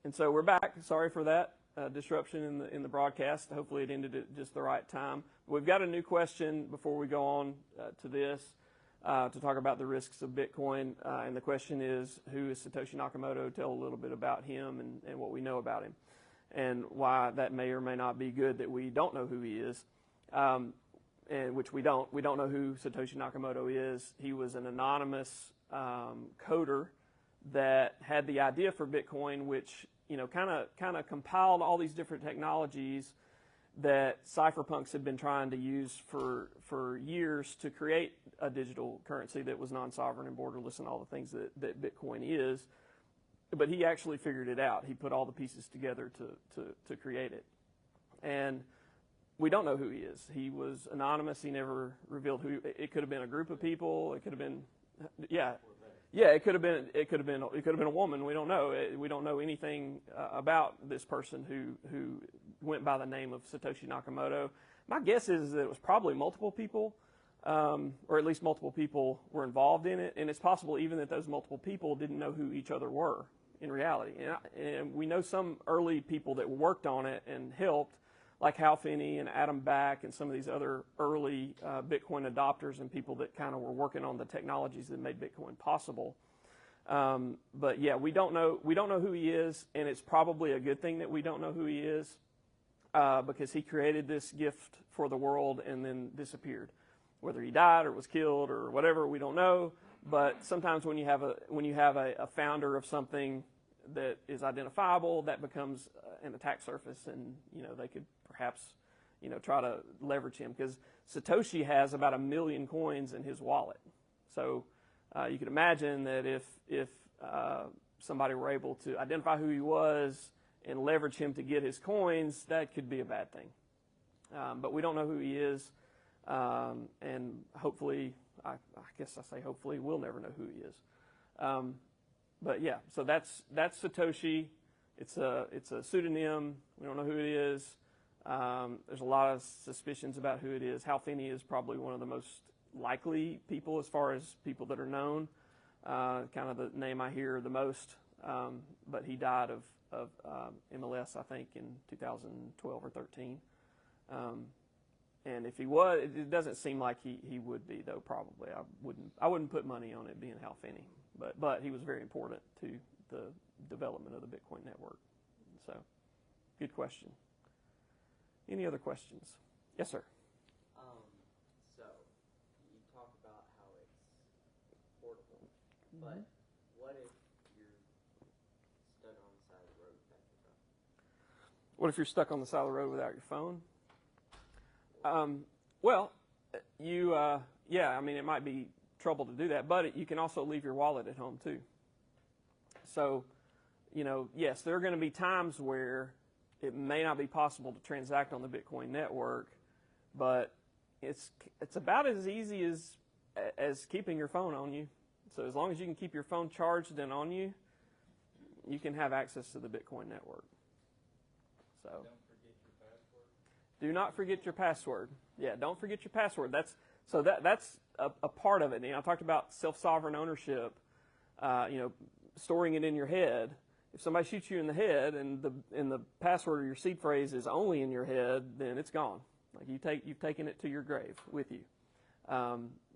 And so we're back. Sorry for that disruption in the broadcast. Hopefully it ended at just the right time. We've got a new question before we go on to this to talk about the risks of Bitcoin. And the question is, who is Satoshi Nakamoto? Tell a little bit about him and what we know about him, and why that may or may not be good that we don't know who he is, and which we don't. We don't know who Satoshi Nakamoto is. He was an anonymous coder that had the idea for Bitcoin, which kind of compiled all these different technologies that cypherpunks had been trying to use for years to create a digital currency that was non-sovereign and borderless and all the things that Bitcoin is. But he actually figured it out. He put all the pieces together to create it. And we don't know who he is. He was anonymous. He never revealed who. It could have been a group of people. It could have been, yeah. It could have been a woman. We don't know. We don't know anything about this person who went by the name of Satoshi Nakamoto. My guess is that it was probably multiple people, or at least multiple people were involved in it. And it's possible even that those multiple people didn't know who each other were in reality. And we know some early people that worked on it and helped, like Hal Finney and Adam Back and some of these other early Bitcoin adopters and people that kind of were working on the technologies that made Bitcoin possible. But yeah, we don't know who he is, and it's probably a good thing that we don't know who he is, because he created this gift for the world and then disappeared. Whether he died or was killed or whatever, we don't know. But sometimes when you have a founder of something that is identifiable, that becomes an attack surface, and they could perhaps try to leverage him, because Satoshi has about 1 million coins in his wallet. So you could imagine that if somebody were able to identify who he was and leverage him to get his coins, that could be a bad thing. But we don't know who he is, and hopefully, I guess I say hopefully, we'll never know who he is. But yeah, so that's Satoshi. It's a pseudonym. We don't know who it is. There's a lot of suspicions about who it is. Hal Finney is probably one of the most likely people as far as people that are known. Kind of the name I hear the most. But he died of MLS, I think, in 2012 or 13. And if he was, it doesn't seem like he would be, though. Probably, I wouldn't put money on it being Hal Finney. But he was very important to the development of the Bitcoin network. So, good question. Any other questions? Yes, sir. So, you talk about how it's portable, but what if you're stuck on the side of the road without your phone? What if you're stuck on the side of the road without your phone? Well, it might be trouble to do that, but you can also leave your wallet at home too. So, yes, there are going to be times where it may not be possible to transact on the Bitcoin network, but it's about as easy as keeping your phone on you. So as long as you can keep your phone charged and on you, you can have access to the Bitcoin network. So do not forget your password. Yeah, don't forget your password. That's a part of it. I talked about self-sovereign ownership, storing it in your head. If somebody shoots you in the head and the password or your seed phrase is only in your head, then it's gone. Like you've taken it to your grave with you,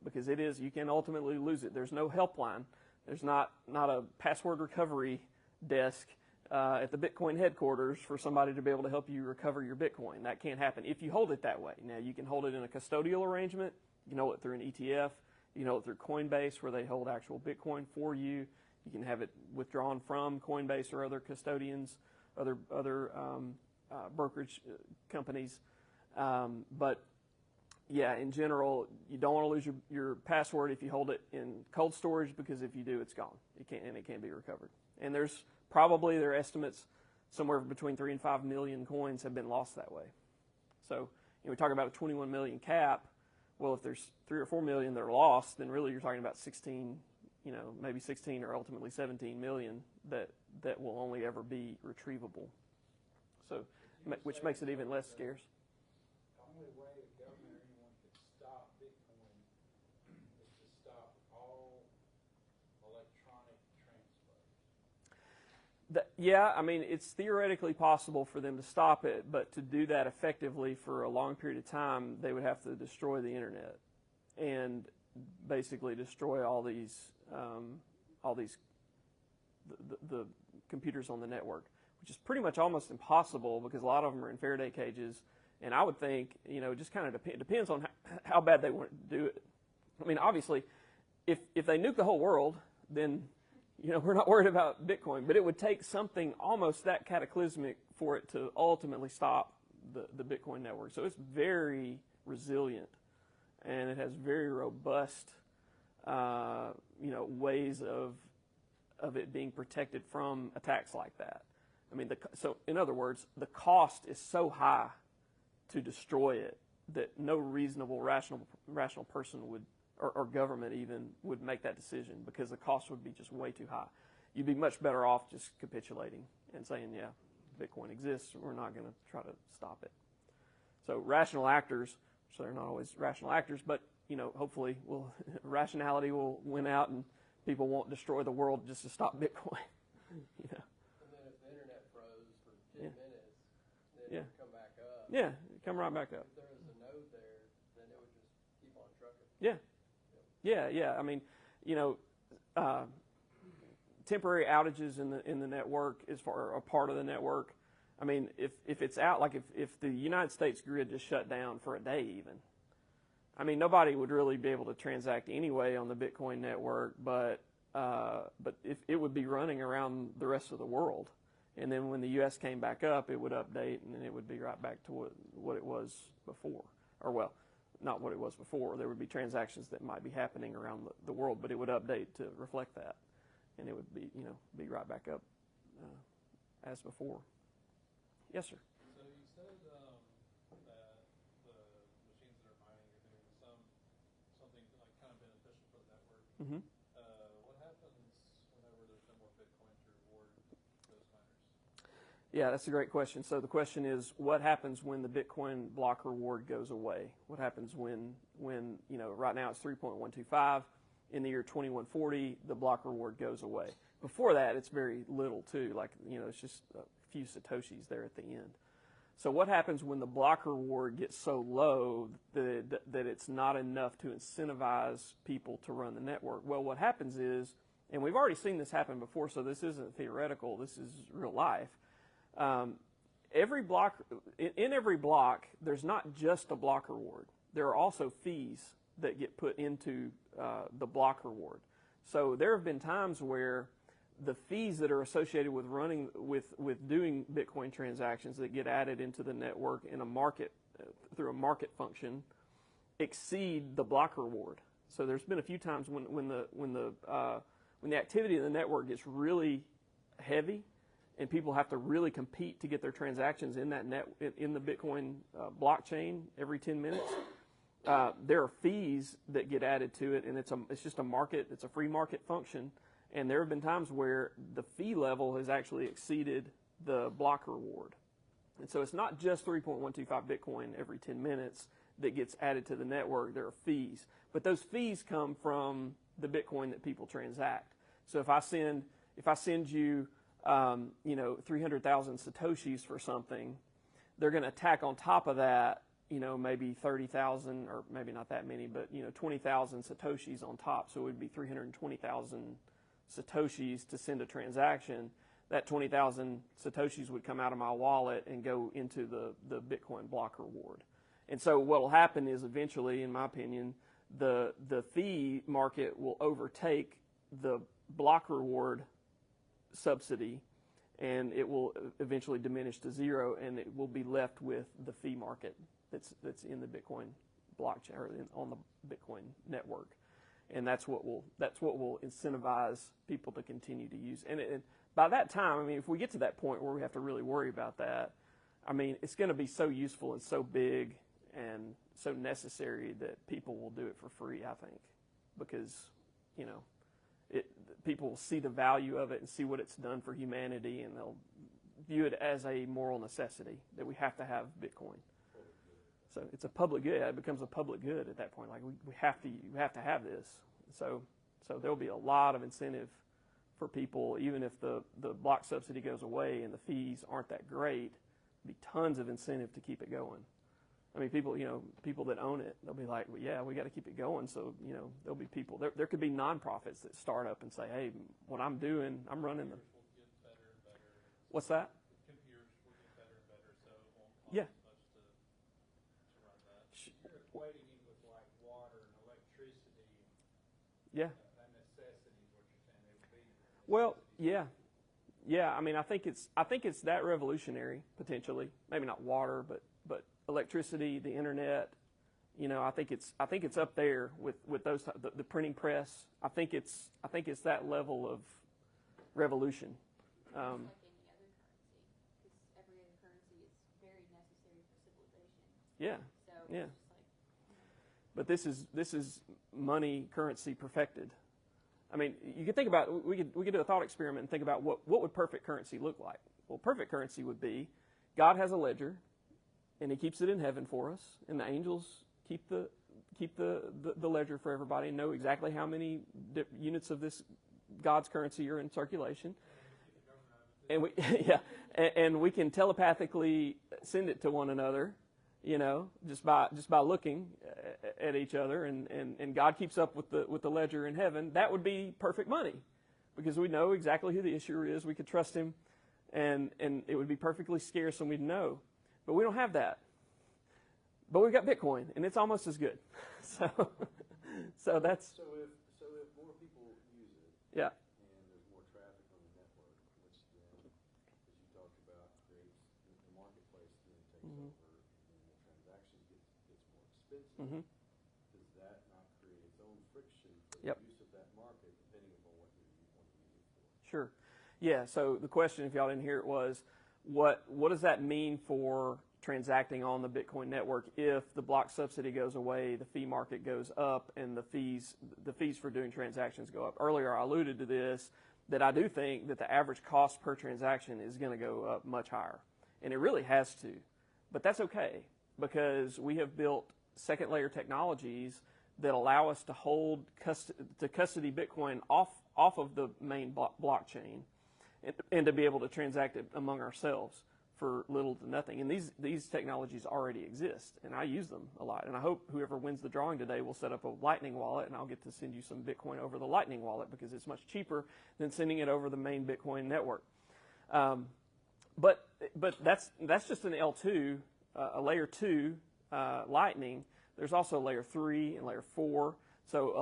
because you can ultimately lose it. There's no helpline. There's not a password recovery desk at the Bitcoin headquarters for somebody to be able to help you recover your Bitcoin. That can't happen if you hold it that way. Now, you can hold it in a custodial arrangement. You can hold it through an ETF. You can hold it through Coinbase, where they hold actual Bitcoin for you. You can have it withdrawn from Coinbase or other custodians, other brokerage companies. But yeah, in general, you don't want to lose your password if you hold it in cold storage, because if you do, it's gone. It can't be recovered. And there are estimates somewhere between 3 and 5 million coins have been lost that way. So we talk about a 21 million cap. Well, if there's 3 or 4 million that are lost, then really you're talking about 16, maybe 16 or ultimately 17 million that will only ever be retrievable. So, which makes it even less scarce. The only way the government or anyone could stop Bitcoin is to stop all electronic transfers. Yeah, I mean, it's theoretically possible for them to stop it, but to do that effectively for a long period of time, they would have to destroy the internet and basically destroy all these the computers on the network, which is pretty much almost impossible because a lot of them are in Faraday cages. And I would think, just kind of depends on how bad they want to do it. I mean, obviously, if they nuke the whole world, then we're not worried about Bitcoin. But it would take something almost that cataclysmic for it to ultimately stop the Bitcoin network. So it's very resilient, and it has very robust, ways of it being protected from attacks like that. I mean, so in other words, the cost is so high to destroy it that no reasonable, rational person would, or government even, would make that decision because the cost would be just way too high. You'd be much better off just capitulating and saying, yeah, Bitcoin exists, we're not going to try to stop it. So rational actors, so they're not always rational actors, but hopefully rationality will win out and people won't destroy the world just to stop Bitcoin. And then if the internet froze for 10 minutes, then Yeah. it would come back up. Yeah, come right back up. If there was a node there, then it would just keep on trucking. Yeah. I mean, temporary outages in the network is for a part of the network. I mean, if it's out, like if the United States grid just shut down for a day even, I mean, nobody would really be able to transact anyway on the Bitcoin network, but if it would be running around the rest of the world. And then when the U.S. came back up, it would update, and then it would be right back to what it was before. Or, well, not what it was before. There would be transactions that might be happening around the world, but it would update to reflect that. And it would be, be right back up as before. Yes, sir. So you said that the machines that are mining are doing something like kind of beneficial for the network. Mm-hmm. What happens whenever there's no more Bitcoin to reward those miners? Yeah, that's a great question. So the question is, what happens when the Bitcoin block reward goes away? What happens when right now it's 3.125. In the year 2140, the block reward goes away. Before that, it's very little too. Like, it's just a few Satoshis there at the end. So what happens when the block reward gets so low that it's not enough to incentivize people to run the network? Well, what happens is, and we've already seen this happen before, so this isn't theoretical, this is real life. Every block, in every block, there's not just a block reward. There are also fees that get put into the block reward. So there have been times where the fees that are associated with running with doing Bitcoin transactions that get added into the network in a market through a market function exceed the block reward. So there's been a few times when the activity in the network gets really heavy and people have to really compete to get their transactions in that in the Bitcoin blockchain every 10 minutes. There are fees that get added to it, and it's just a market. It's a free market function, and there have been times where the fee level has actually exceeded the block reward. And so it's not just 3.125 Bitcoin every 10 minutes that gets added to the network. There are fees, but those fees come from the Bitcoin that people transact. So if I send you 300,000 Satoshis for something, they're going to tack on top of that maybe 30,000, or maybe not that many, but 20,000 Satoshis on top. So it would be 320,000 Satoshis to send a transaction. That 20,000 Satoshis would come out of my wallet and go into the Bitcoin block reward. And so what will happen is eventually, in my opinion, the fee market will overtake the block reward subsidy, and it will eventually diminish to zero, and it will be left with the fee market that's in the Bitcoin blockchain, or on the Bitcoin network, and that's what will incentivize people to continue to use. And by that time, I mean, if we get to that point where we have to really worry about that, I mean, it's going to be so useful and so big and so necessary that people will do it for free, I think, because people will see the value of it and see what it's done for humanity, and they'll view it as a moral necessity that we have to have Bitcoin. So it's a public good. It becomes a public good at that point. Like we have to have this. So there'll be a lot of incentive for people, even if the block subsidy goes away and the fees aren't that great. Be tons of incentive to keep it going. I mean, people that own it, they'll be like, well, yeah, we got to keep it going. So, there'll be people. There could be nonprofits that start up and say, hey, what I'm doing, I'm running the. Will get better and better. What's that? Computers will get better and better, so it won't cost Yeah. as much to run that. You're equating it with like water and electricity, Yeah. a necessity is what you're saying. It would be. Well, yeah. Yeah, I mean, I think it's that revolutionary potentially. Maybe not water, but electricity, the internet. I think it's up there with those the printing press. I think it's that level of revolution. It's like any other currency, because every other currency is very necessary for civilization. Yeah, So yeah. it's just like, But this is money currency perfected. I mean, you could think about we could do a thought experiment and think about what would perfect currency look like. Well, perfect currency would be God has a ledger, and He keeps it in heaven for us, and the angels keep the ledger for everybody and know exactly how many units of this God's currency are in circulation. And we and we can telepathically send it to one another, just by looking at each other, and God keeps up with the ledger in heaven. That would be perfect money, because we know exactly who the issuer is. We could trust him, and it would be perfectly scarce, and we'd know. But we don't have that. But we've got Bitcoin, and it's almost as good. So that's So if more people use it, yeah. and there's more traffic on the network, which then, as you talked about, creates the marketplace then takes over, and then the transaction gets more expensive. Mm-hmm. Does that not create its own friction for Yep. the use of that market, depending upon what you want to use it for? Sure. Yeah, so the question, if y'all didn't hear it, was what does that mean for transacting on the Bitcoin network if the block subsidy goes away, the fee market goes up, and the fees for doing transactions go up? Earlier I alluded to this, that I do think that the average cost per transaction is going to go up much higher. And it really has to. But that's okay, because we have built second layer technologies that allow us to hold custody Bitcoin off of the main blockchain, and to be able to transact it among ourselves for little to nothing. And these technologies already exist, and I use them a lot. And I hope whoever wins the drawing today will set up a Lightning wallet, and I'll get to send you some Bitcoin over the Lightning wallet, because it's much cheaper than sending it over the main Bitcoin network. But that's just an L2, a layer 2 Lightning. There's also layer 3 and layer 4. So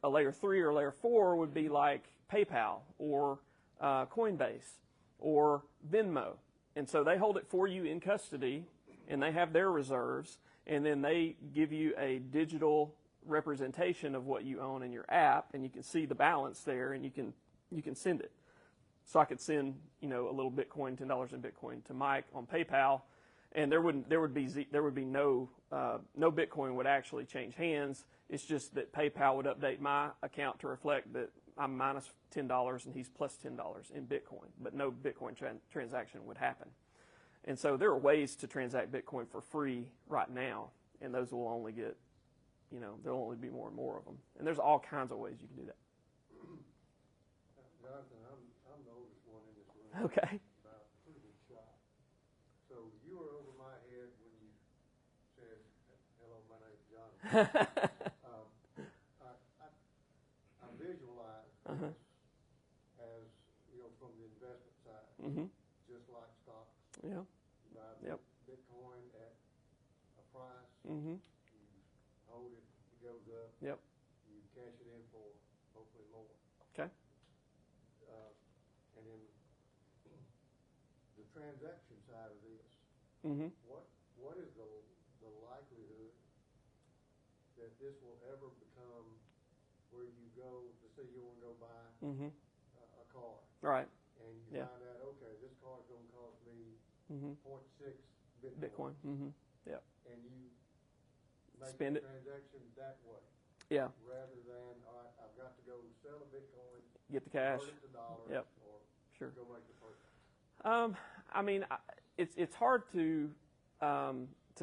a layer 3 or layer 4 would be like PayPal or Coinbase or Venmo. And so they hold it for you in custody, and they have their reserves, and then they give you a digital representation of what you own in your app, and you can see the balance there, and you can send it. So I could send a little Bitcoin, $10 in Bitcoin to Mike on PayPal, and there would be no Bitcoin would actually change hands. It's just that PayPal would update my account to reflect that I'm minus $10 and he's plus $10 in Bitcoin, but no Bitcoin transaction would happen. And so there are ways to transact Bitcoin for free right now, and those will only get, there'll only be more and more of them. And there's all kinds of ways you can do that. Jonathan, I'm the oldest one in this room. Okay. About a pretty good shot. So you were over my head when you said, "Hello, my name's Jonathan." I visualize this as, from the investment side, just like stocks. Yeah. You buy Yep. Bitcoin at a price. Mm-hmm. You hold it, it goes up. Yep. You cash it in for hopefully more. Okay. And then the transaction side of this, what is the likelihood that this will ever become where you go to say you want to go buy a car, Right. and you Yeah. find out, okay, this car's going to cost me 0.6 Bitcoin. Yeah. and you make Spend the it. transaction that way, Yeah. rather than, all right, I've got to go sell a Bitcoin, Get the cash. convert it to dollars, Yep. or Sure. go make the purchase. I mean, it's hard to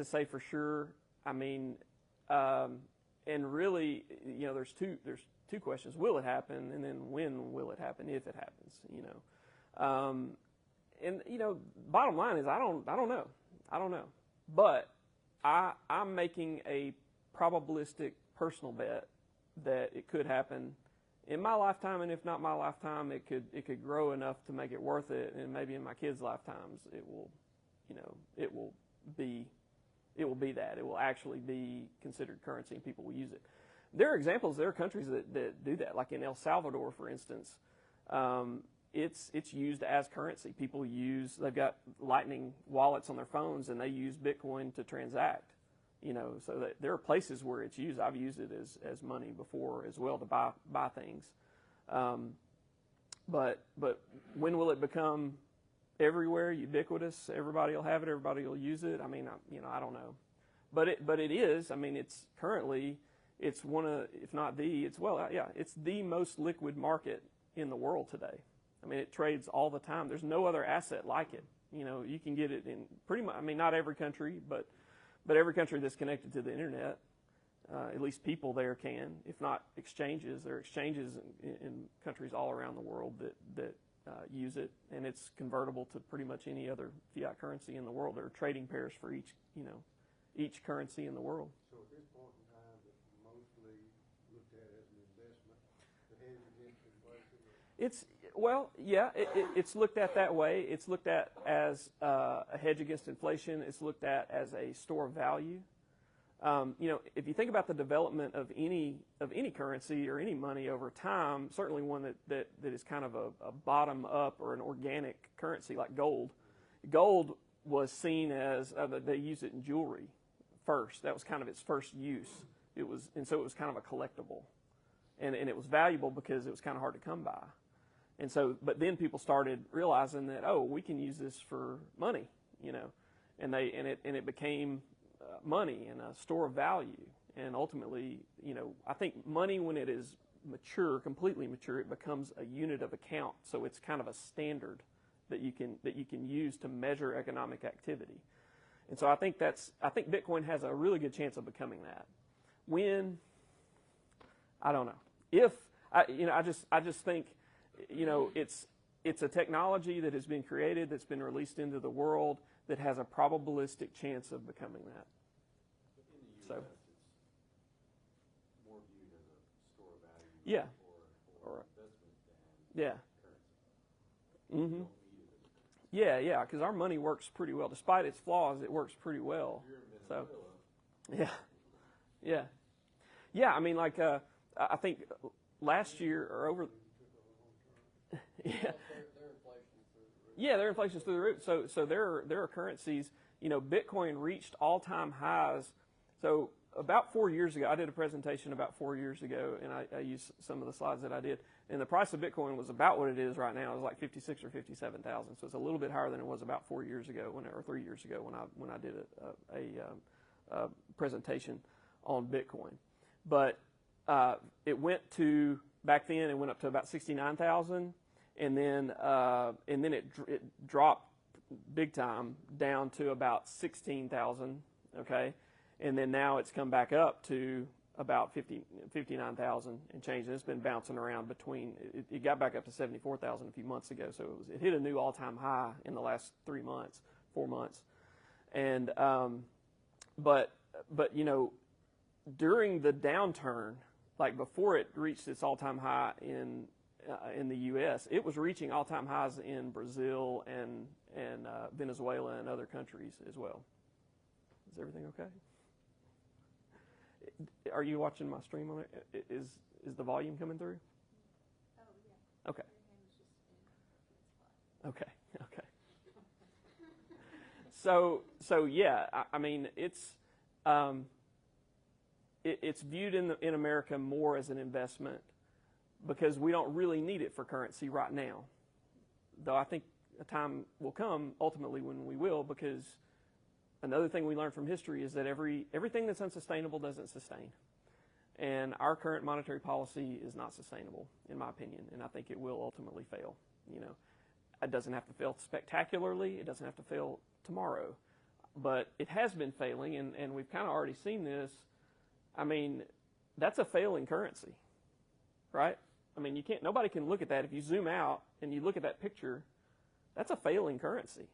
say for sure. I mean, and really, there's two questions: will it happen, and then when will it happen, if it happens? And bottom line is I don't know, but I'm making a probabilistic personal bet that it could happen in my lifetime, and if not my lifetime, it could grow enough to make it worth it, and maybe in my kids' lifetimes it will be that. It will actually be considered currency and people will use it. There are examples, there are countries that do that, like in El Salvador, for instance. It's used as currency. They've got Lightning wallets on their phones, and they use Bitcoin to transact. So that there are places where it's used. I've used it as money before as well to buy things. But when will it become everywhere, ubiquitous? Everybody will have it. Everybody will use it. I mean, I don't know. But it is. I mean, it's currently one of, if not the, it's the most liquid market in the world today. I mean, it trades all the time. There's no other asset like it. You can get it in pretty much. I mean, not every country, but every country that's connected to the internet, at least people there can. If not exchanges, there are exchanges in countries all around the world that use it, and it's convertible to pretty much any other fiat currency in the world. There are trading pairs for each currency in the world. So at this point in time, it's mostly looked at as an investment to hedge against inflation? It's looked at that way. It's looked at as a hedge against inflation. It's looked at as a store of value. If you think about the development of any currency or any money over time, certainly one that is kind of a bottom up or an organic currency like gold. Gold was seen as they used it in jewelry first. That was kind of its first use. So it was kind of a collectible, and it was valuable because it was kind of hard to come by. And so, but then people started realizing that, we can use this for money, and it became money and a store of value. And ultimately, I think money, when it is mature, completely mature, it becomes a unit of account. So it's kind of a standard that you can use to measure economic activity. And so I think Bitcoin has a really good chance of becoming that. When, I don't know. If I just think, it's a technology that has been created, that's been released into the world, that has a probabilistic chance of becoming that. But in the So, U.S., it's more viewed as a store of value or investment than currency. Mm-hmm. You don't need it as a currency. Yeah, because our money works pretty well. Despite its flaws, it works pretty well. If you're in Venezuela, Yeah. I mean, like, I think last year or over... Yeah. Their inflation's through the roof. So there are currencies. Bitcoin reached all-time highs. So about 4 years ago, I did a presentation about 4 years ago, and I used some of the slides that I did. And the price of Bitcoin was about what it is right now. It was like 56 or 57,000. So it's a little bit higher than it was about 4 years ago, or 3 years ago when I did a presentation on Bitcoin. But it went to, back then, it went up to about 69,000. And then it dropped big time down to about 16,000, okay? And then now it's come back up to about 59,000 and change. And it's been bouncing around between, it got back up to 74,000 a few months ago. So it hit a new all-time high in the last 4 months. And, but during the downturn, like before it reached its all-time high in the U.S., it was reaching all-time highs in Brazil and Venezuela and other countries as well. Is everything okay? Are you watching my stream on it? Is the volume coming through? Oh, yeah. Okay. Your hand was just in. Okay. So yeah, I mean, it's viewed in America more as an investment, because we don't really need it for currency right now. Though I think a time will come ultimately when we will, because another thing we learned from history is that everything that's unsustainable doesn't sustain. And our current monetary policy is not sustainable, in my opinion, and I think it will ultimately fail. It doesn't have to fail spectacularly. It doesn't have to fail tomorrow. But it has been failing, and we've kind of already seen this. I mean, that's a failing currency. right? I mean, nobody can look at that. If you zoom out and you look at that picture, that's a failing currency.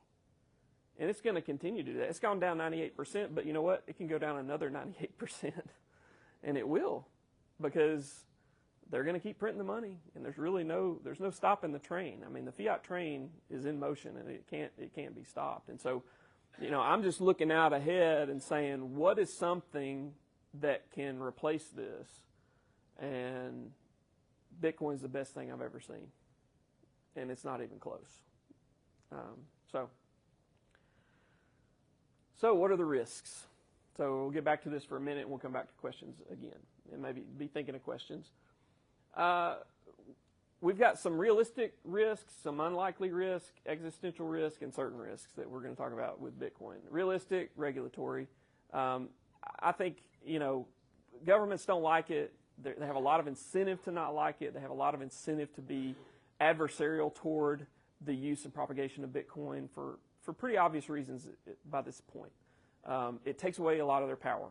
And it's going to continue to do that. It's gone down 98%, but you know what? It can go down another 98%. And it will, because they're going to keep printing the money, and there's no stopping the train. I mean, the fiat train is in motion, and it can't be stopped. And so, I'm just looking out ahead and saying, what is something that can replace this? And Bitcoin is the best thing I've ever seen, and it's not even close. So what are the risks? So we'll get back to this for a minute, and we'll come back to questions again, and maybe be thinking of questions. We've got some realistic risks, some unlikely risk, existential risk, and certain risks that we're going to talk about with Bitcoin. Realistic, regulatory. I think, governments don't like it. They have a lot of incentive to not like it. They have a lot of incentive to be adversarial toward the use and propagation of Bitcoin for pretty obvious reasons by this point. It takes away a lot of their power.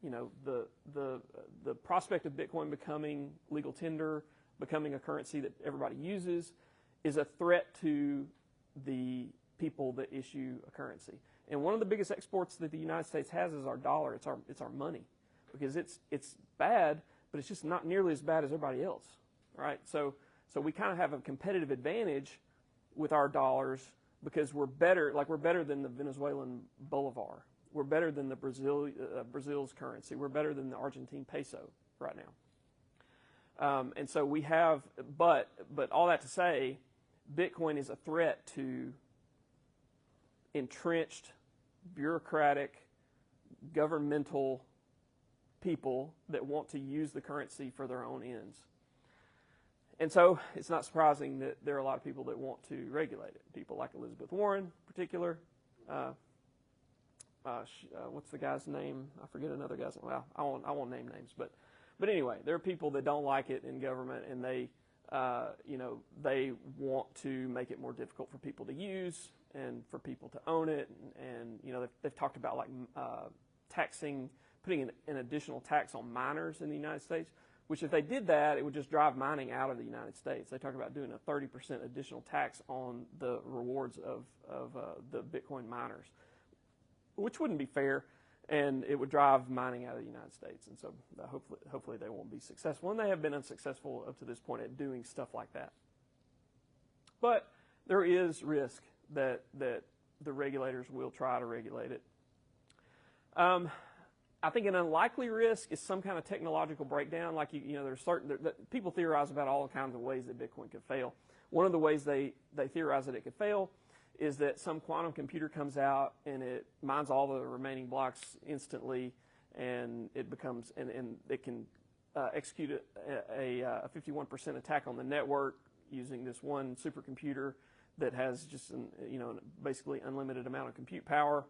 The prospect of Bitcoin becoming legal tender, becoming a currency that everybody uses, is a threat to the people that issue a currency. And one of the biggest exports that the United States has is our dollar. It's our money, because it's bad, but it's just not nearly as bad as everybody else, right? So we kind of have a competitive advantage with our dollars because we're better than the Venezuelan bolivar. We're better than the Brazil's currency. We're better than the Argentine peso right now. And so we have, but all that to say, Bitcoin is a threat to entrenched, bureaucratic, governmental people that want to use the currency for their own ends. And so it's not surprising that there are a lot of people that want to regulate it. People like Elizabeth Warren in particular. What's the guy's name? I forget another guy's name. Well, I won't name names, but anyway, there are people that don't like it in government, and they want to make it more difficult for people to use and for people to own it, and they've talked about putting an additional tax on miners in the United States, which if they did that, it would just drive mining out of the United States. They talk about doing a 30% additional tax on the rewards of the Bitcoin miners, which wouldn't be fair, and it would drive mining out of the United States. And so hopefully they won't be successful, and they have been unsuccessful up to this point at doing stuff like that. But there is risk that the regulators will try to regulate it. I think an unlikely risk is some kind of technological breakdown. Like there's people theorize about all kinds of ways that Bitcoin could fail. One of the ways they theorize that it could fail is that some quantum computer comes out and it mines all the remaining blocks instantly, and it becomes and it can execute a 51% attack on the network using this one supercomputer that has just basically unlimited amount of compute power,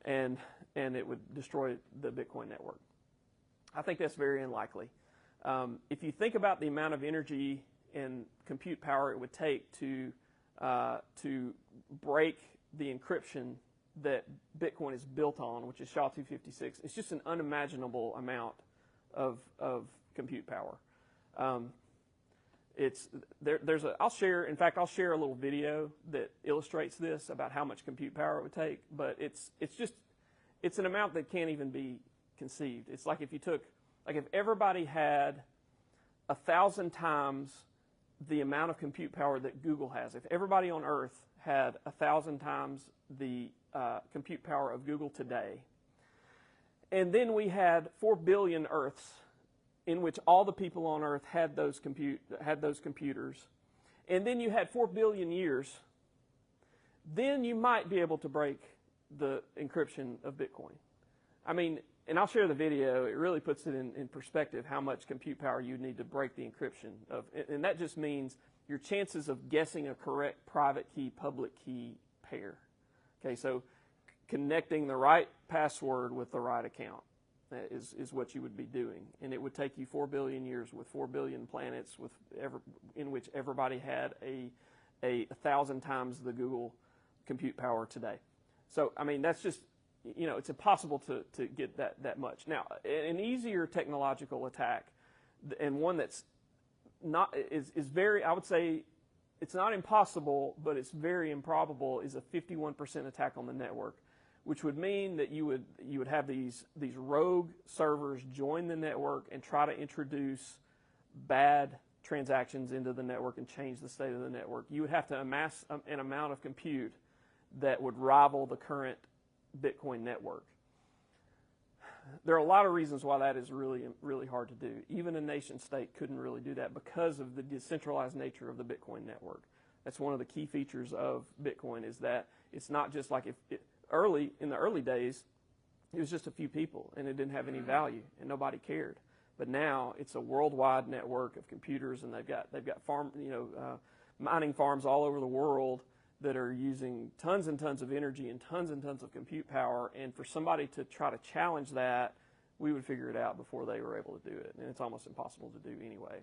and it would destroy the Bitcoin network. I think that's very unlikely. If you think about the amount of energy and compute power it would take to break the encryption that Bitcoin is built on, which is SHA-256, it's just an unimaginable amount of compute power. I'll share a little video that illustrates this about how much compute power it would take, but it's an amount that can't even be conceived. It's like if everybody had 1,000 times the amount of compute power that Google has. If everybody on Earth had 1,000 times the compute power of Google today, and then we had 4 billion Earths in which all the people on Earth had those computers, and then you had 4 billion years, then you might be able to break the encryption of Bitcoin. I mean, and I'll share the video. It really puts it in perspective how much compute power you need to break the encryption of, and that just means your chances of guessing a correct private key, public key pair. Okay, so connecting the right password with the right account is what you would be doing, and it would take you 4 billion years with 4 billion planets in which everybody had a 1,000 times the Google compute power today. So I mean, that's just, it's impossible to get that much. Now, an easier technological attack, and one that's is very, I would say, it's not impossible, but it's very improbable, is a 51% attack on the network, which would mean that you would have these rogue servers join the network and try to introduce bad transactions into the network and change the state of the network. You would have to amass an amount of compute that would rival the current Bitcoin network. There are a lot of reasons why that is really, really hard to do. Even a nation state couldn't really do that because of the decentralized nature of the Bitcoin network. That's one of the key features of Bitcoin, is that it's not just like in the early days, it was just a few people and it didn't have any value and nobody cared. But now it's a worldwide network of computers, and they've got mining farms all over the world that are using tons and tons of energy and tons of compute power. And for somebody to try to challenge that, we would figure it out before they were able to do it. And it's almost impossible to do anyway.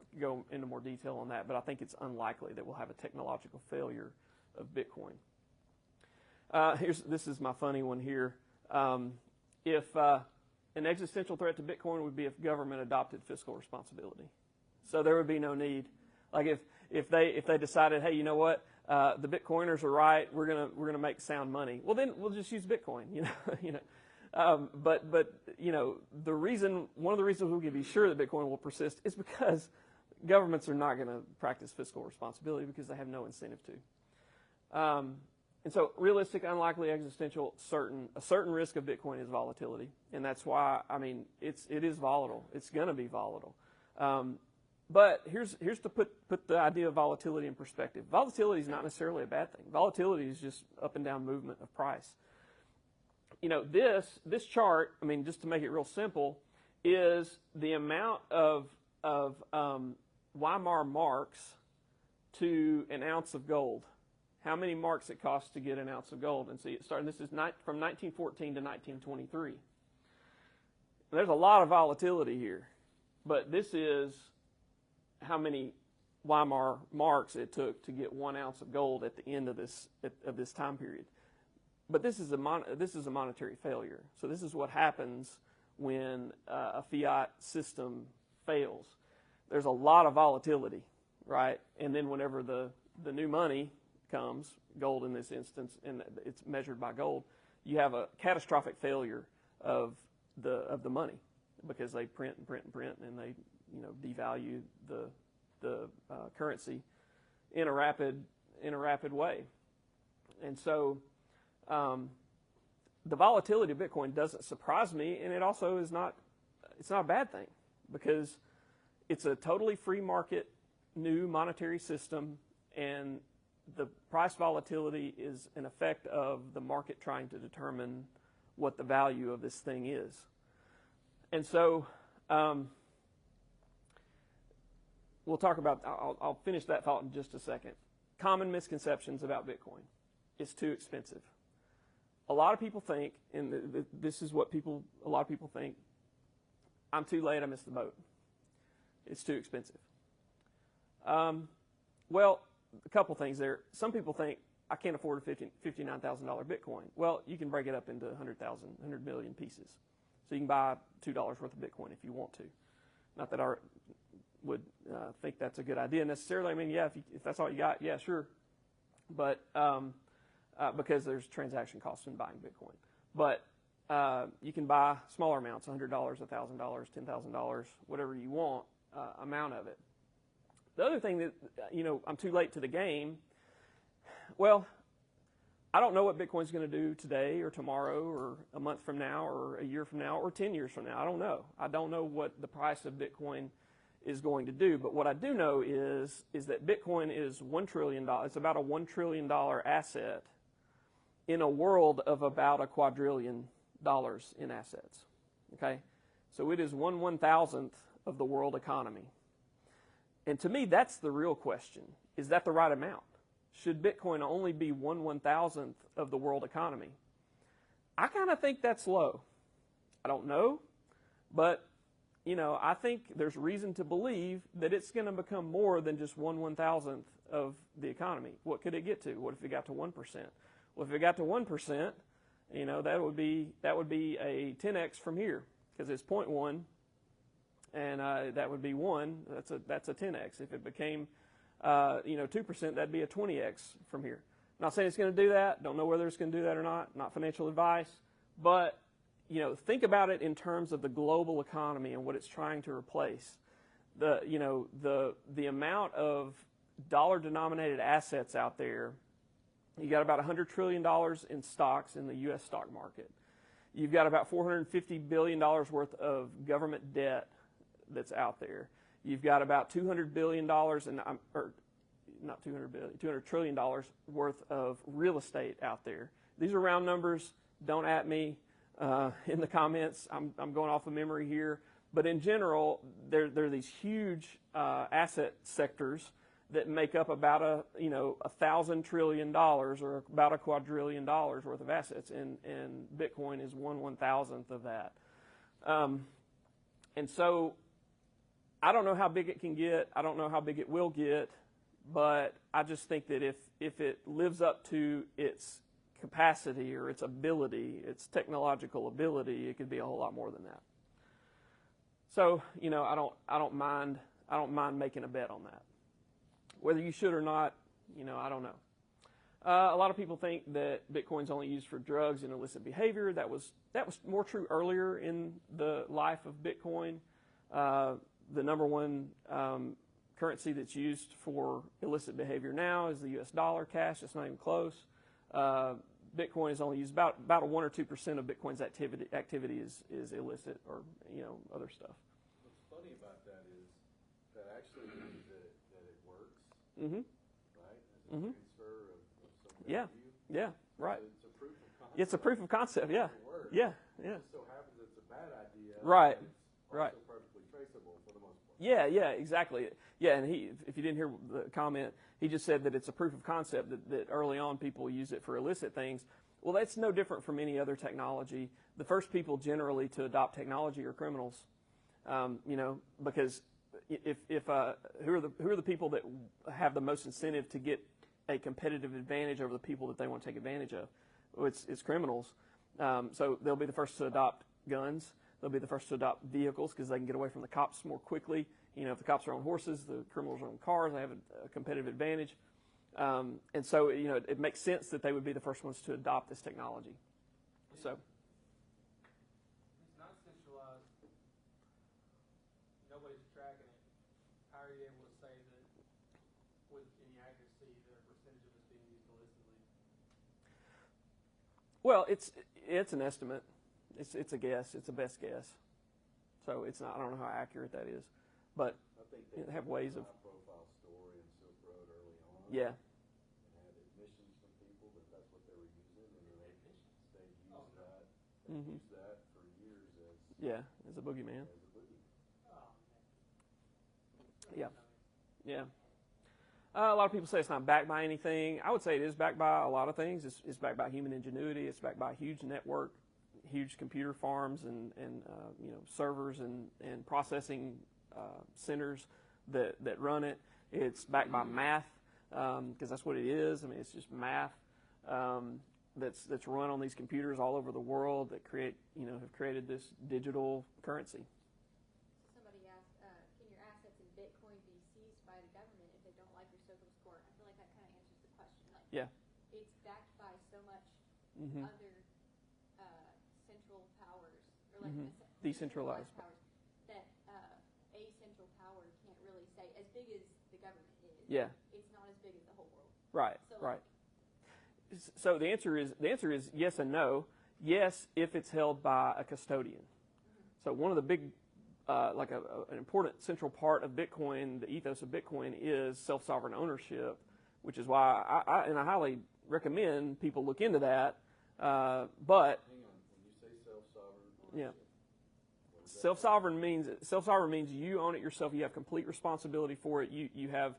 I could go into more detail on that, but I think it's unlikely that we'll have a technological failure of Bitcoin. This is my funny one here. If an existential threat to Bitcoin would be if government adopted fiscal responsibility. So there would be no need. Like if they decided, hey, you know what, the Bitcoiners are right, we're gonna make sound money. Well, then we'll just use Bitcoin, But one of the reasons we can be sure that Bitcoin will persist is because governments are not going to practice fiscal responsibility because they have no incentive to. And so realistic, unlikely, existential, certain. A certain risk of Bitcoin is volatility. And that's why, it is volatile. It's going to be volatile. But here's to put the idea of volatility in perspective. Volatility is not necessarily a bad thing. Volatility is just up and down movement of price. This chart, just to make it real simple, is the amount of Weimar marks to an ounce of gold. How many marks it costs to get an ounce of gold. And see, this is from 1914 to 1923. There's a lot of volatility here. But this is how many Weimar marks it took to get 1 ounce of gold at the end of this time period. But this is a monetary failure. So this is what happens when a fiat system fails. There's a lot of volatility, right? And then whenever the new money comes, gold in this instance, and it's measured by gold, you have a catastrophic failure of the money because they print and they devalue the currency in a rapid way. And so the volatility of Bitcoin doesn't surprise me, and it also it's not a bad thing because it's a totally free market new monetary system, and the price volatility is an effect of the market trying to determine what the value of this thing is. And so we'll talk about, I'll finish that thought in just a second. Common misconceptions about Bitcoin. It's too expensive. A lot of people think, and this is what a lot of people think, I'm too late, I missed the boat. It's too expensive. Well, a couple things there. Some people think, I can't afford a $59,000 Bitcoin. Well, you100 million pieces. So you can buy $2 worth of Bitcoin if you want to. Not that I would think that's a good idea necessarily. If that's all you got, yeah, sure. But because there's transaction costs in buying Bitcoin. But you can buy smaller amounts, $100, $1,000, $10,000, whatever you want, amount of it. The other thing that, I'm too late to the game. Well, I don't know what Bitcoin's going to do today or tomorrow or a month from now or a year from now or 10 years from now. I don't know. I don't know what the price of Bitcoin is going to do. But what I do know is that Bitcoin is $1 trillion. It's about a $1 trillion asset in a world of about $2 quadrillion in assets. Okay? So it is 1/1000th of the world economy. And to me, that's the real question. Is that the right amount? Should Bitcoin only be 1/1000th of the world economy? I kind of think that's low. I don't know, but I think there's reason to believe that it's going to become more than just 1/1000th of the economy. What could it get to? What if it got to 1%? Well, if it got to 1%, that would be a 10x from here because it's 0.1 and that would be 1. That's a 10x. If it became 2%, that'd be a 20x from here. Not saying it's going to do that. Don't know whether it's going to do that or not. Not financial advice, but think about it in terms of the global economy and what it's trying to replace. The amount of dollar-denominated assets out there. You got about $100 trillion in stocks in the U.S. stock market. You've got about $450 billion worth of government debt that's out there. You've got about $200 billion $200 trillion worth of real estate out there. These are round numbers. Don't at me in the comments. I'm going off of memory here. But in general, there are these huge asset sectors that make up about $1,000 trillion or about $1 quadrillion worth of assets, and Bitcoin is 1/1000th of that. And so I don't know how big it can get. I don't know how big it will get, but I just think that if it lives up to its capacity or its ability, its technological ability, it could be a whole lot more than that. So I don't mind making a bet on that. Whether you should or not, I don't know. A lot of people think that Bitcoin's only used for drugs and illicit behavior. That was more true earlier in the life of Bitcoin. The number one currency that's used for illicit behavior now is the U.S. dollar, cash. It's not even close. Bitcoin is only used about 1 or 2% of Bitcoin's activity is illicit or other stuff. What's funny about that is that actually means that it works. Mm-hmm. Right? As a transfer of some Yeah. value. Yeah. Right. It's a proof of concept. It's a proof of concept. Yeah. It works. Yeah. Yeah. It just so happens it's a bad idea. Right. But it's Right. also perfectly traceable for the most part. Yeah. Yeah. Exactly. Yeah. And if you didn't hear the comment, he just said that it's a proof of concept that early on people use it for illicit things. Well, that's no different from any other technology. The first people generally to adopt technology are criminals, because who are the people that have the most incentive to get a competitive advantage over the people that they want to take advantage of? Well, it's criminals. So they'll be the first to adopt guns. They'll be the first to adopt vehicles because they can get away from the cops more quickly. If the cops are on horses, the criminals are on cars. They have a competitive advantage. And so, it makes sense that they would be the first ones to adopt this technology. So, It's not centralized. Nobody's tracking it. How are you able to say that with any accuracy that a percentage of it's being used illicitly? well, it's an estimate. It's a guess. It's a best guess. So it's not. I don't know how accurate that is, but I think they have ways of. profile story in Silk Road early on. Yeah. And had admissions from people that that's what they were using, and then they used that. They Mhm. used that for years as As a boogeyman. as a boogie. Oh, Yeah. Yeah. A lot of people say it's not backed by anything. I would say it is backed by a lot of things. It's backed by human ingenuity. It's backed by a huge network, huge computer farms and servers and processing centers that run it. It's backed by math because that's what it is. I mean, it's just math that's run on these computers all over the world that have created this digital currency. Somebody asked, can your assets in Bitcoin be seized by the government if they don't like your social score? I feel like that kind of answers the question. Like, Yeah. it's backed by so much Mhm. other central powers, or like Mhm. decentralized Decentralized. powers, that a central power can't really say. As big as the government is, Yeah. it's not as big as the whole world. Right. So, Right. So the answer is yes and no. Yes, if it's held by a custodian. So one of the big, an important central part of Bitcoin, the ethos of Bitcoin, is self-sovereign ownership, which is why I highly recommend people look into that. But Hang on, when you say self-sovereign ownership, yeah, what does that self-sovereign means you own it yourself. You have complete responsibility for it. You have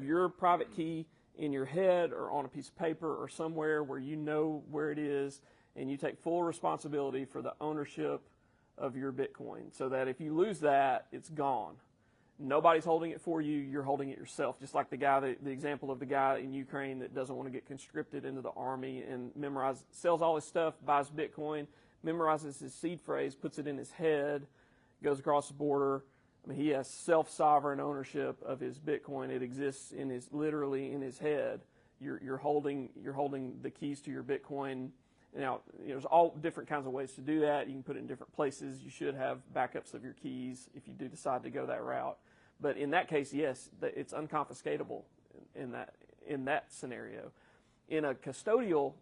your private key in your head or on a piece of paper or somewhere where you know where it is, and you take full responsibility for the ownership of your Bitcoin, so that if you lose that, it's gone. Nobody's holding it for you. You're holding it yourself. Just like the example of the guy in Ukraine that doesn't want to get conscripted into the army and sells all his stuff, buys Bitcoin, memorizes his seed phrase, puts it in his head, goes across the border, I mean, he has self-sovereign ownership of his Bitcoin. It exists literally in his head. You're holding the keys to your Bitcoin. Now, there's all different kinds of ways to do that. You can put it in different places. You should have backups of your keys if you do decide to go that route. But in that case, yes, it's unconfiscatable in that scenario. In a custodial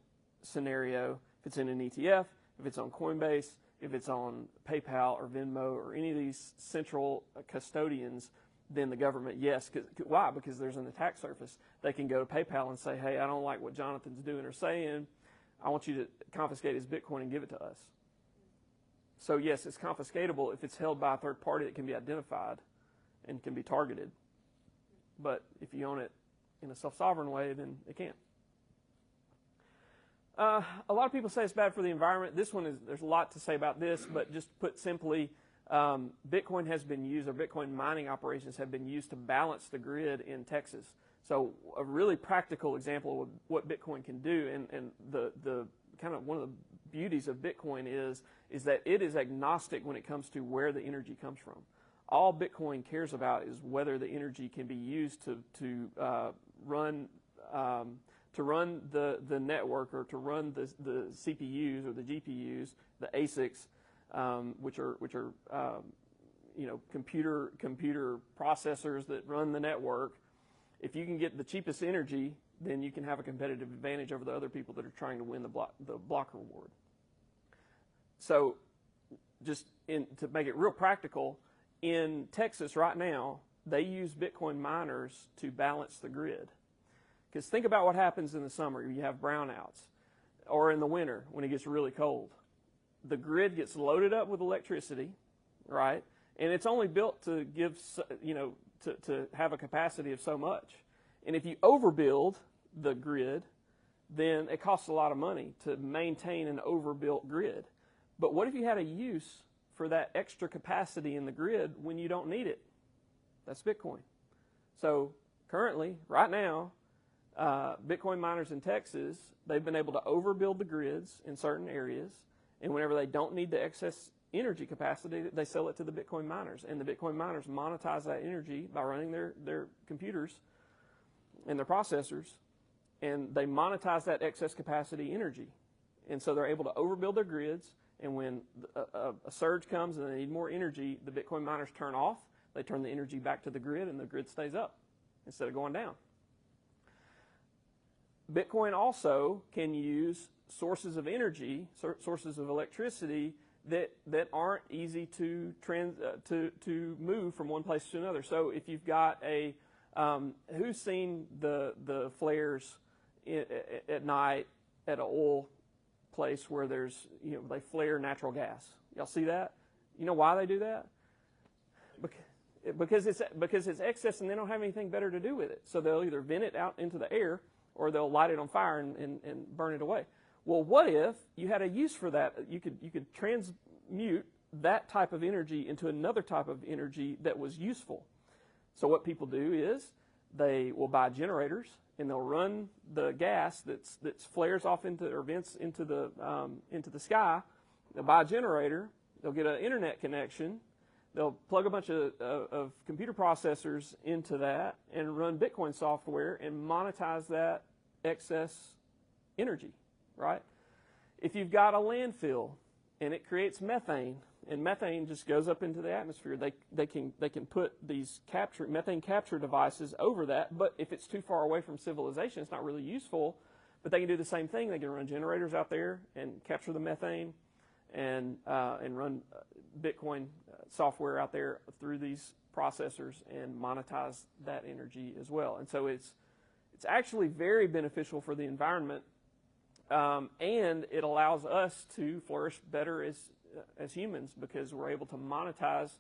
scenario, if it's in an ETF, if it's on Coinbase, if it's on PayPal or Venmo or any of these central custodians, then the government, yes. Why? Because there's an attack surface. They can go to PayPal and say, hey, I don't like what Jonathan's doing or saying. I want you to confiscate his Bitcoin and give it to us. So, yes, it's confiscatable if it's held by a third party that can be identified and can be targeted. But if you own it in a self-sovereign way, then it can't. A lot of people say it's bad for the environment. There's a lot to say about this, but just put simply, Bitcoin has been used, or Bitcoin mining operations have been used to balance the grid in Texas. So a really practical example of what Bitcoin can do, and the kind of one of the beauties of Bitcoin is that it is agnostic when it comes to where the energy comes from. All Bitcoin cares about is whether the energy can be used to run the network, or to run the CPUs or the GPUs, the ASICs, which are computer processors that run the network. If you can get the cheapest energy, then you can have a competitive advantage over the other people that are trying to win the block reward. So, just to make it real practical, in Texas right now, they use Bitcoin miners to balance the grid. Because think about what happens in the summer. You have brownouts. Or in the winter when it gets really cold. The grid gets loaded up with electricity, right? And it's only built to give, to have a capacity of so much. And if you overbuild the grid, then it costs a lot of money to maintain an overbuilt grid. But what if you had a use for that extra capacity in the grid when you don't need it? That's Bitcoin. So currently, right now, Bitcoin miners in Texas, they've been able to overbuild the grids in certain areas, and whenever they don't need the excess energy capacity, they sell it to the Bitcoin miners, and the Bitcoin miners monetize that energy by running their computers and their processors, and they monetize that excess capacity energy. And so they're able to overbuild their grids, and when a surge comes and they need more energy, the Bitcoin miners turn off, they turn the energy back to the grid, and the grid stays up instead of going down. Bitcoin also can use sources of energy, sources of electricity that aren't easy to move from one place to another. So if you've got who's seen the flares at night at an oil place where there's they flare natural gas? Y'all see that? You know why they do that? Because it's excess and they don't have anything better to do with it. So they'll either vent it out into the air, or they'll light it on fire and burn it away. Well, what if you had a use for that? You could transmute that type of energy into another type of energy that was useful. So what people do is they will buy generators, and they'll run the gas that flares off or vents into the sky. They'll buy a generator. They'll get an internet connection. They'll plug a bunch of computer processors into that and run Bitcoin software and monetize that excess energy, right? If you've got a landfill and it creates methane, and methane just goes up into the atmosphere, they can put these methane capture devices over that, but if it's too far away from civilization, it's not really useful. But they can do the same thing. They can run generators out there and capture the methane and run Bitcoin software out there through these processors and monetize that energy as well. And so it's actually very beneficial for the environment, and it allows us to flourish better as humans, because we're able to monetize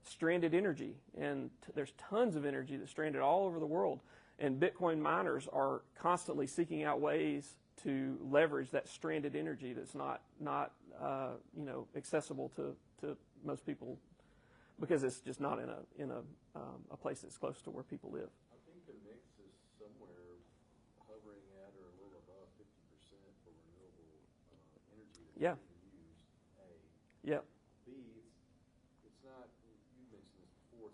stranded energy. And there's tons of energy that's stranded all over the world, and Bitcoin miners are constantly seeking out ways to leverage that stranded energy that's not accessible to most people, because it's just not in a place that's close to where people live. I think the mix is somewhere hovering at or a little above 50% for renewable energy that's Yeah. being used. A. Yep. B. It's not. You mentioned this before.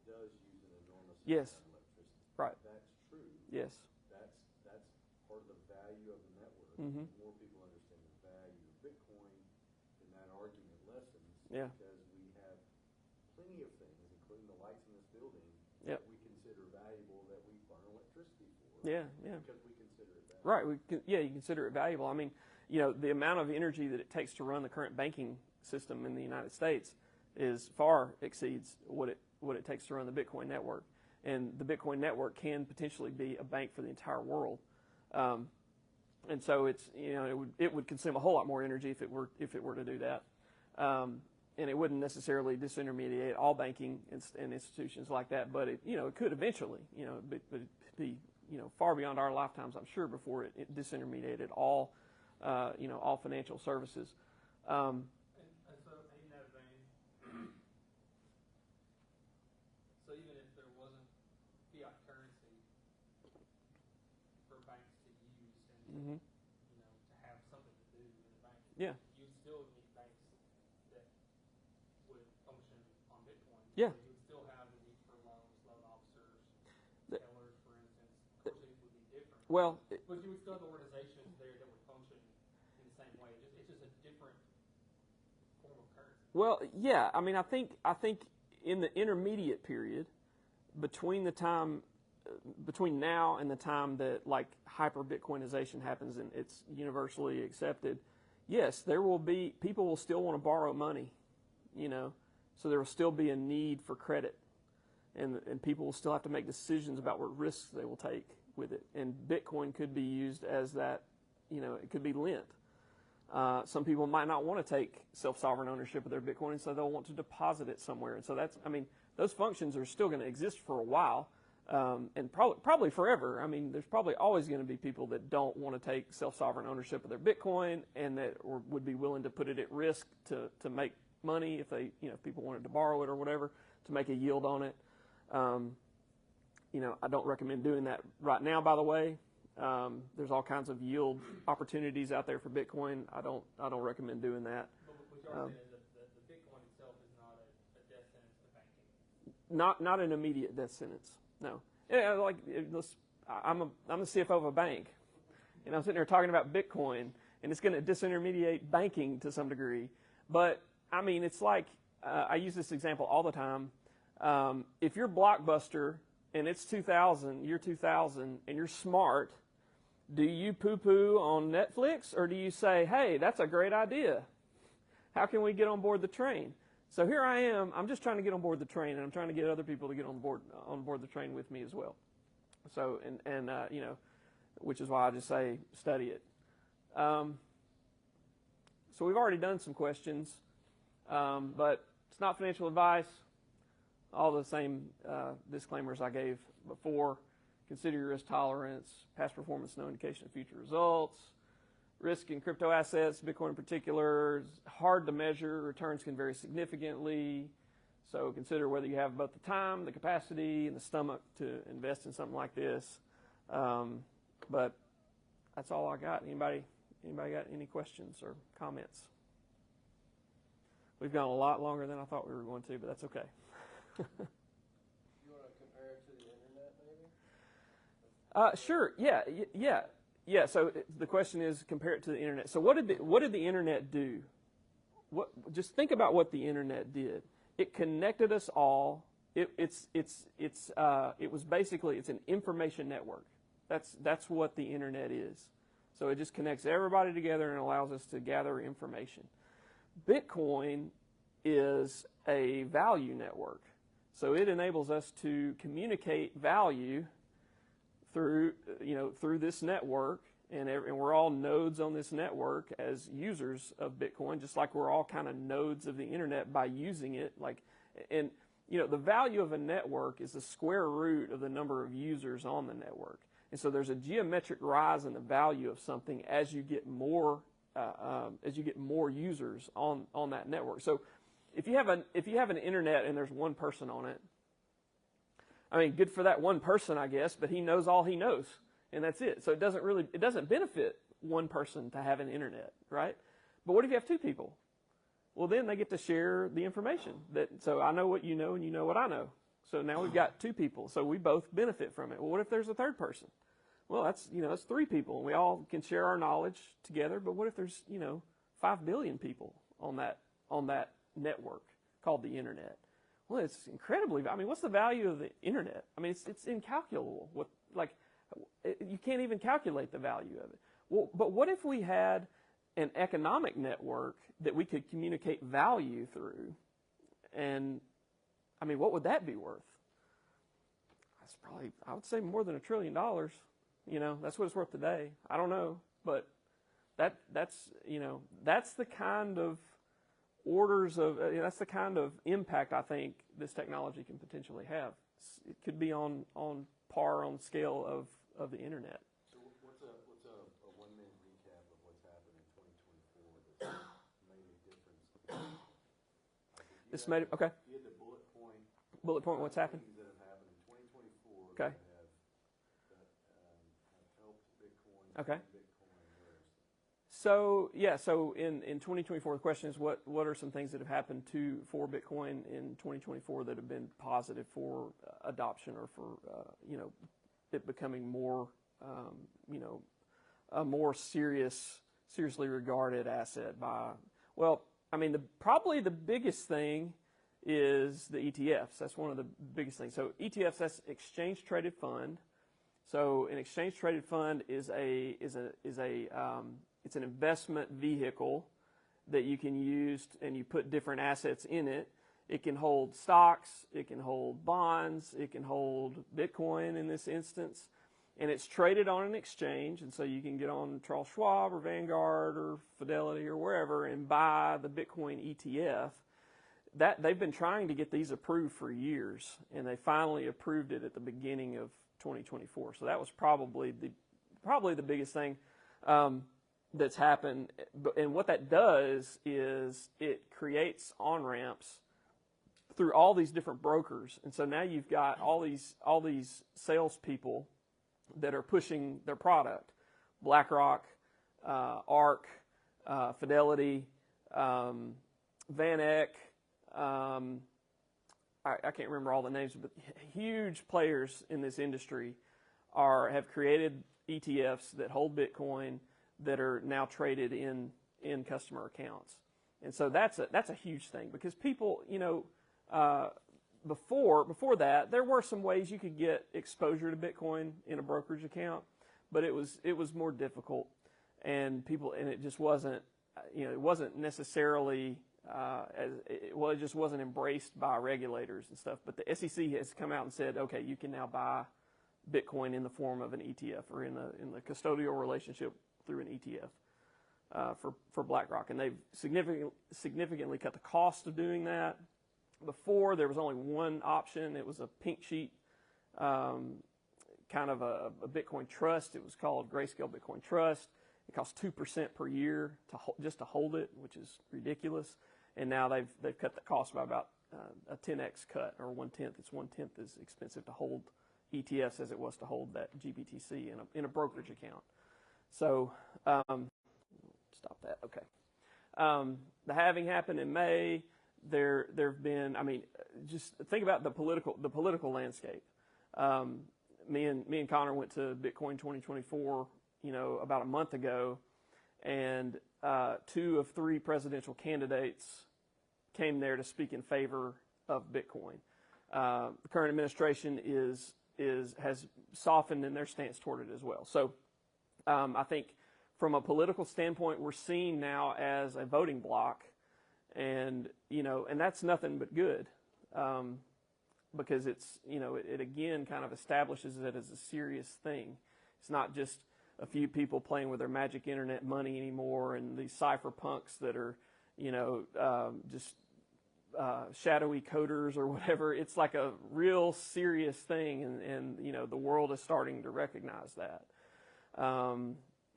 does use an enormous Yes. amount of electricity. Right. That's true. Yes. That's part of the value of the network. Mhm. The more people understand the value of Bitcoin, then that argument lessens. Yeah. Because we have plenty of things, including the lights in this building, Yep. that we consider valuable that we burn electricity for. Yeah, yeah. Because we consider it valuable. Right. You consider it valuable. I mean, the amount of energy that it takes to run the current banking system in the United States is far exceeds what it takes to run the Bitcoin network. And the Bitcoin network can potentially be a bank for the entire world. And so it would consume a whole lot more energy if it were to do that. And it wouldn't necessarily disintermediate all banking and institutions like that, but it could eventually, but it'd be far beyond our lifetimes, I'm sure, before it disintermediated all financial services. And so in that vein, so even if there wasn't fiat currency for banks to use and to have something to do in the bank, Yeah. you'd still need banks that would function on Bitcoin. Yeah. So you would still have the need for loans, loan officers, The- tellers, for instance. Of course, it would be different. Well, But you would still have organizations there that would function in the same way. It's just a different form of currency. Well, yeah. I mean, I think in the intermediate period between now and the time that like hyper Bitcoinization happens and it's universally accepted, yes, people will still want to borrow money, so there will still be a need for credit, and people will still have to make decisions about what risks they will take with it. And Bitcoin could be used as that, it could be lent. Some people might not want to take self-sovereign ownership of their Bitcoin, and so they'll want to deposit it somewhere. And so those functions are still going to exist for a while, and probably forever. I mean, there's probably always going to be people that don't want to take self-sovereign ownership of their Bitcoin, and that would be willing to put it at risk to make money if if people wanted to borrow it or whatever, to make a yield on it. I don't recommend doing that right now, by the way. There's all kinds of yield opportunities out there for Bitcoin. I don't recommend doing that. But what you're saying is that the Bitcoin itself is not a death sentence to banking. Not an immediate death sentence. No. Yeah, I'm the CFO of a bank, and I'm sitting there talking about Bitcoin, and it's going to disintermediate banking to some degree. But I mean, it's like I use this example all the time. If you're Blockbuster and it's 2000, year 2000, and you're smart, do you poo-poo on Netflix, or do you say, hey, that's a great idea? How can we get on board the train? So here I am. I'm just trying to get on board the train, and I'm trying to get other people to get on board the train with me as well. So which is why I just say study it. So we've already done some questions, but it's not financial advice. All the same disclaimers I gave before. Consider your risk tolerance, past performance, no indication of future results. Risk in crypto assets, Bitcoin in particular, is hard to measure. Returns can vary significantly. So consider whether you have both the time, the capacity, and the stomach to invest in something like this. But that's all I got. Anybody got any questions or comments? We've gone a lot longer than I thought we were going to, but that's okay. You want to compare it to the internet, maybe? Sure. Yeah. So the question is, compare it to the internet. So what did the internet do? Just think about what the internet did. It connected us all. It was basically, it's an information network. That's what the internet is. So it just connects everybody together and allows us to gather information. Bitcoin is a value network. So it enables us to communicate value through this network, and we're all nodes on this network as users of Bitcoin, just like we're all kind of nodes of the internet by using it. The value of a network is the square root of the number of users on the network, and so there's a geometric rise in the value of something as you get more users on that network. So if you have an internet and there's one person on it, I mean, good for that one person, I guess, but he knows all he knows, and that's it. So it doesn't benefit one person to have an internet, right? But what if you have two people? Well, then they get to share the information. So I know what you know, and you know what I know, So now we've got 2 people. So we both benefit from it. Well, what if there's a third person? Well, that's 3 people, and we all can share our knowledge together. But what if there's 5 billion people on that network called the internet? Well, it's incredibly. I mean, what's the value of the internet? I mean, it's incalculable. You can't even calculate the value of it. Well, but what if we had an economic network that we could communicate value through? And I mean, what would that be worth? That's probably, I would say, more than $1 trillion. That's what it's worth today. I don't know, but that's the kind of that's the kind of impact I think this technology can potentially have. It could be on par, on scale of the internet. So what's a 1-minute recap of what's happened in 2024 that's made a difference? Okay. You had the bullet point. Bullet point. What's happened? Things that have happened in 2024. Okay. That have helped Bitcoin. Okay. Bitcoin. So in 2024, the question is what are some things that have happened for Bitcoin in 2024 that have been positive for adoption or for it becoming more a more seriously regarded asset by, well, I mean, probably the biggest thing is the ETFs. That's one of the biggest things. So ETFs, that's exchange traded fund. So an exchange traded fund is it's an investment vehicle that you can use, and you put different assets in it. It can hold stocks, it can hold bonds, it can hold Bitcoin in this instance, and it's traded on an exchange. And so you can get on Charles Schwab or Vanguard or Fidelity or wherever and buy the Bitcoin ETF. That they've been trying to get these approved for years, and they finally approved it at the beginning of 2024. So that was probably the biggest thing that's happened. And what that does is it creates on-ramps through all these different brokers. And so now you've got all these salespeople that are pushing their product. BlackRock, ARK, Fidelity, VanEck, I can't remember all the names, but huge players in this industry have created ETFs that hold Bitcoin that are now traded in customer accounts. And so that's a huge thing, because people, before that, there were some ways you could get exposure to Bitcoin in a brokerage account, but it was more difficult, and it just wasn't, it wasn't necessarily it just wasn't embraced by regulators and stuff. But the SEC has come out and said, okay, you can now buy Bitcoin in the form of an ETF or in the custodial relationship through an ETF for BlackRock, and they've significantly cut the cost of doing that. Before, there was only one option. It was a pink sheet, kind of a Bitcoin trust. It was called Grayscale Bitcoin Trust. It costs 2% per year just to hold it, which is ridiculous. And now they've cut the cost by about a 10x cut, or 1/10. It's 1/10 as expensive to hold ETFs as it was to hold that GBTC in a brokerage account. So stop that. Okay. The halving happened in May. There've been, I mean, just think about the political landscape. Me and Connor went to Bitcoin 2024, about a month ago, and 2 of 3 presidential candidates came there to speak in favor of Bitcoin. The current administration has softened in their stance toward it as well. So I think from a political standpoint, we're seen now as a voting bloc, and that's nothing but good, because it's it again kind of establishes it as a serious thing. It's not just a few people playing with their magic internet money anymore, and these cypherpunks that are just shadowy coders or whatever. It's like a real serious thing, and the world is starting to recognize that.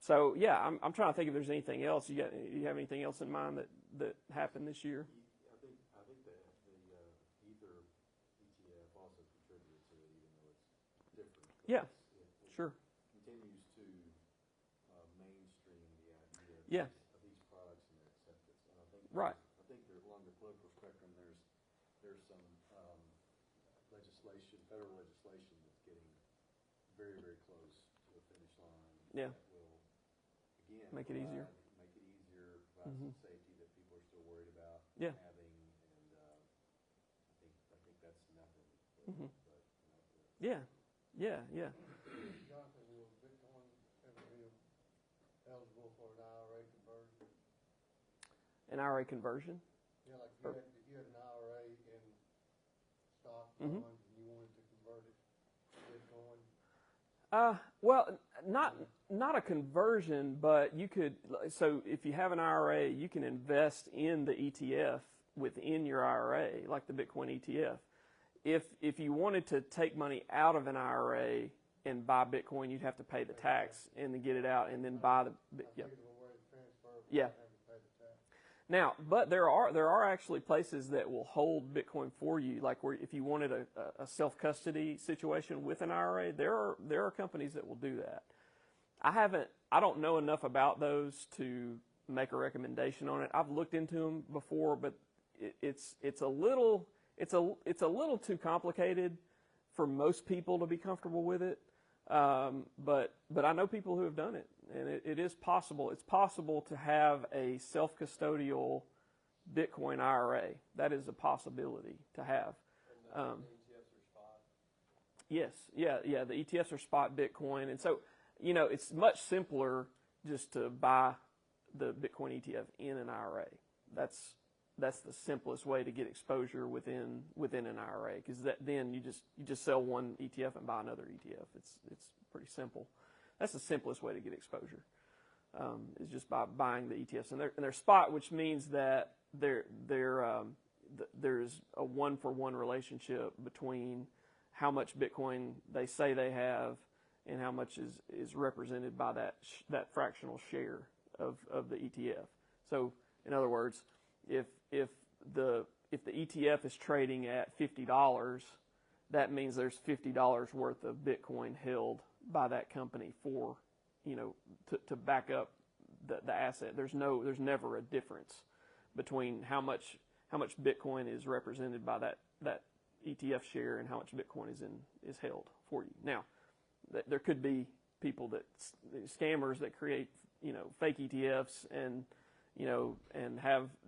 So yeah, I'm trying to think if there's anything else. You have anything else in mind that happened this year? I think the Ether ETF also contributed to it, even though it's different. Yeah, it sure. Continues to mainstream the idea Yeah. of these products and their acceptance. And I think Right. I think along the political spectrum, there's some close to a finish line. Yeah. That will, again, Make it easier. Make it easier, provide some safety that people are still worried about Yeah. having, and I think that's nothing. Mhm. But Yeah. Yeah. Yeah. Jonathan, will Bitcoin ever be eligible for an IRA conversion? An IRA conversion. Yeah, like Or- if you had an IRA in stock Mhm. bonds and you wanted to convert it to Bitcoin. Well, not a conversion, but you could. So if you have an IRA, you can invest in the ETF within your IRA, like the Bitcoin ETF. If you wanted to take money out of an IRA and buy Bitcoin, you'd have to pay the tax and then get it out and then buy the. Yeah. I think the way to transfer it, Yeah. have to pay the tax. Now, but there are actually places that will hold Bitcoin for you. Like where if you wanted a self custody situation with an IRA, there are companies that will do that. I don't know enough about those to make a recommendation on it. I've looked into them before, but it's a little too complicated for most people to be comfortable with it. But I know people who have done it, and it is possible. It's possible to have a self-custodial Bitcoin IRA. That is a possibility to have. And the ETFs are spot. Yes, yeah. The ETFs are spot Bitcoin, and so it's much simpler just to buy the Bitcoin ETF in an IRA. That's the simplest way to get exposure within an IRA, because then you just sell one ETF and buy another ETF. It's pretty simple. That's the simplest way to get exposure, is just by buying the ETFs, and they're spot, which means that there's a one-for-one relationship between how much Bitcoin they say they have and how much is represented by that fractional share of the ETF. So in other words, if the ETF is trading at $50, that means there's $50 worth of Bitcoin held by that company for, to back up the asset. There's never a difference between how much Bitcoin is represented by that ETF share and how much Bitcoin is held for you. Now, there could be people scammers that create fake ETFs and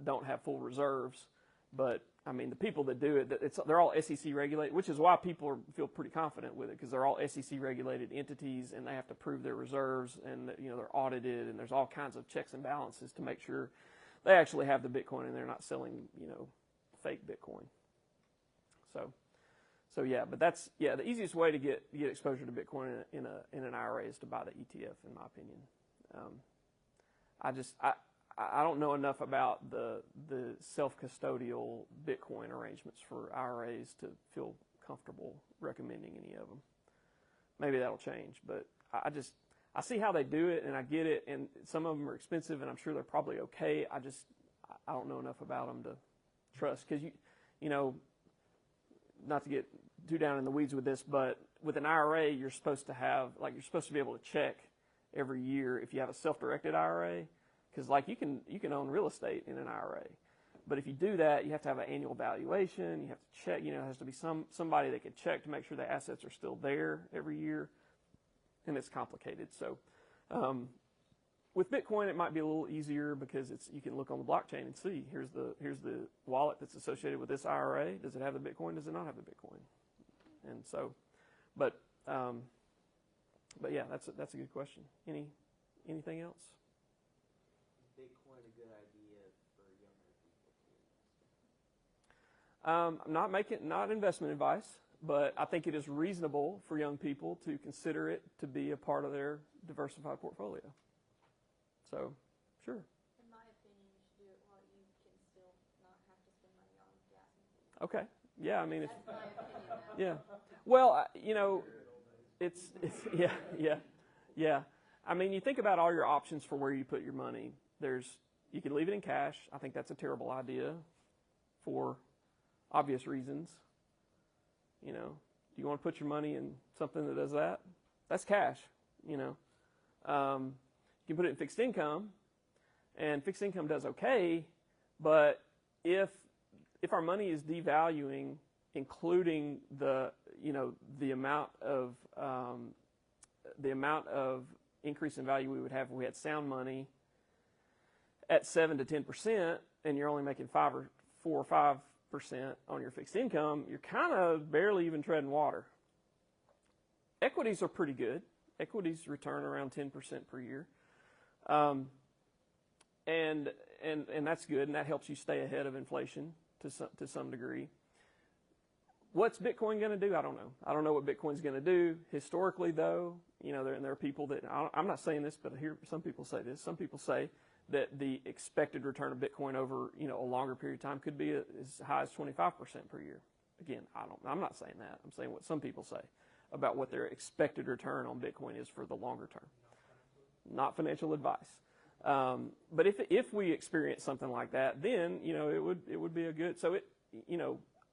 don't have full reserves. But I mean, the people that do it, they're all SEC regulated, which is why people feel pretty confident with it, because they're all SEC regulated entities and they have to prove their reserves, and they're audited, and there's all kinds of checks and balances to make sure they actually have the Bitcoin and they're not selling fake Bitcoin. So yeah, but that's the easiest way to get exposure to Bitcoin in an IRA is to buy the ETF, in my opinion. I don't know enough about the self-custodial Bitcoin arrangements for IRAs to feel comfortable recommending any of them. Maybe that'll change, but I see how they do it, and I get it, and some of them are expensive, and I'm sure they're probably okay. I don't know enough about them to trust, because not to get too down in the weeds with this, but with an IRA, you're supposed to be able to check every year if you have a self-directed IRA. Because you can own real estate in an IRA, but if you do that, you have to have an annual valuation. You have to check. It has to be somebody that can check to make sure the assets are still there every year, and it's complicated. So, with Bitcoin, it might be a little easier because you can look on the blockchain and see here's the wallet that's associated with this IRA. Does it have the Bitcoin? Does it not have the Bitcoin? And so, but yeah, that's a good question. Anything else? Bitcoin a good idea for younger people to invest in? Not investment advice, but I think it is reasonable for young people to consider it to be a part of their diversified portfolio. So, sure. In my opinion, you should do it while you can still not have to spend money on gas and food. Okay. Yeah, I mean, That's my opinion. yeah. Well, it's yeah. I mean, you think about all your options for where you put your money. You can leave it in cash. I think that's a terrible idea for obvious reasons. Do you want to put your money in something that does that? That's cash. You can put it in fixed income, and fixed income does okay, but if our money is devaluing, including the amount of the amount of increase in value we would have if we had sound money at 7 to 10%, and you're only making 4 or 5% on your fixed income, you're kind of barely even treading water. Equities are pretty good. Equities return around 10% per year, and that's good, and that helps you stay ahead of inflation to some degree. What's Bitcoin going to do? I don't know. I don't know what Bitcoin's going to do. Historically, though, there are people that, I'm not saying this, but I hear some people say this. Some people say that the expected return of Bitcoin over, a longer period of time could be as high as 25% per year. Again, I'm not saying that. I'm saying what some people say about what their expected return on Bitcoin is for the longer term. Not financial advice. But if we experience something like that, then, it would be a good, so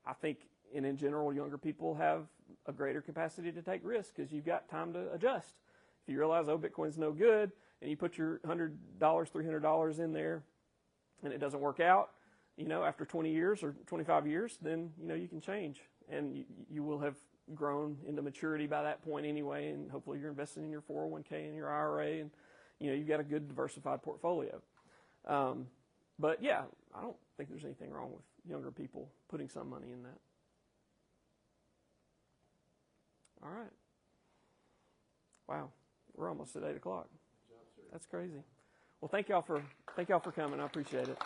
I think, and in general, younger people have a greater capacity to take risks because you've got time to adjust. If you realize, Bitcoin's no good, and you put your $100, $300 in there, and it doesn't work out, after 20 years or 25 years, then, you can change. And you will have grown into maturity by that point anyway, and hopefully you're investing in your 401k and your IRA, and, you've got a good diversified portfolio. But, yeah, I don't think there's anything wrong with younger people putting some money in that. All right. Wow, we're almost at 8 o'clock. That's crazy. Well, thank y'all for coming. I appreciate it.